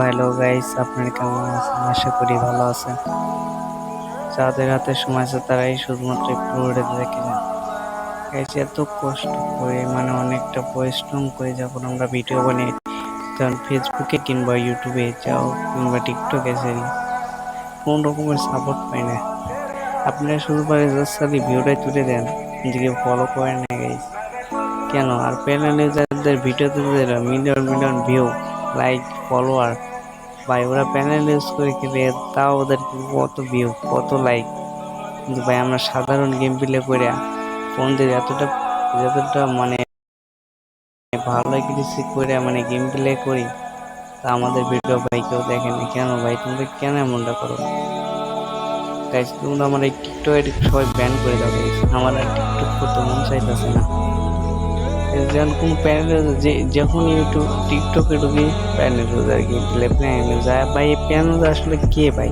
Hello guys, আপনারা কেমন আছেন? আশা করি ভালো আছেন। যাদের হাতে সময় আছে তারাই শুধুমাত্র একটু উড়ে দেখে যান। গাইস, এত কষ্ট করে অনেকটা পরিশ্রম করে যখন আমরা ভিডিও বানিয়ে তখন ফেসবুকে কিংবা ইউটিউবে যাও কিংবা টিকটকে যাই, কোন রকমের সাপোর্ট পাই না। আপনারা শুধু পারে জাস্ট খালি ভিডিওটাই তুলে দেন, নিজেকে ফলো করেন না গাইস। কেন? আর প্যানেল ইউজারদের ভিডিও তুলে দিল million million view, like, follower. ভাই ওরা প্যানেল ইউজ করে খেলে, তাও ওদের কত ভিউ কত লাইক। কিন্তু ভাই আমরা সাধারণ গেম প্লে করে ফোন দিয়ে যতটা ভালো কিছু করে গেম প্লে করি, তা আমাদের ভিডিও ভাই কেউ দেখে না। কেন ভাই তোমরা কেন এমনটা করো গাইস? তোমরা আমার এই টিকটক সবাই ব্যান করে দাও গাইস। আমার আর টিকটক করতে মন চাইতেছে না। যেমন কোন প্যানেল যখন ইউটিউব টিকটকে ঢুকি, panel user game play panel user, ভাই এই প্যানেল আসলে কে ভাই?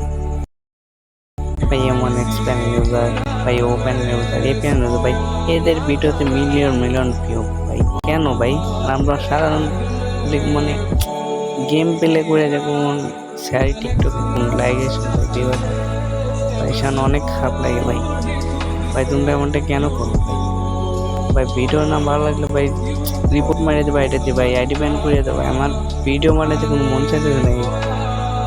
ভাই এমন প্যানেল ইউজার, ভাই ও প্যানেল ইউজার, এই প্যানেল ইউজার, ভাই এদের ভিডিওতে মিলিয়ন মিলিয়ন ভিউ। ভাই কেন ভাই? আর আমরা সাধারণ গেম প্লে করে যখন স্যার টিকটকে লাগে ভাই সামনে অনেক খারাপ লাগে ভাই। ভাই তোমরা এমনটা কেন করো ভাই? ভাই ভিডিও না ভালো লাগলে ভাই রিপোর্ট মারিয়ে দেবে, এটাতে ভাই আইডি ব্যান করে দেবে। আমার ভিডিও যে কোনো মন চাইতেছে নাকি?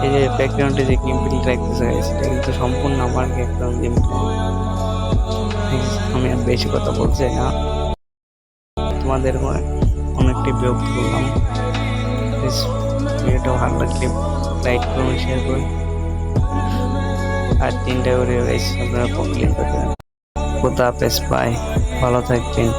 এই যে ব্যাকগ্রাউন্ডে যে গেম প্লে রাখতেছে সেটা কিন্তু সম্পূর্ণ আমার ব্যাকগ্রাউন্ড গেম প্লে। আমি আর বেশি কথা বলছি না, তোমাদের অনেকটি বিরক্ত করলাম। ভিডিওটা ভালো লাগলে লাইক করুন, শেয়ার করুন, আর 3টা করে আপনারা কমপ্লিট করতে। খোদা হাফেজ, বাই, ভালো থাকবেন।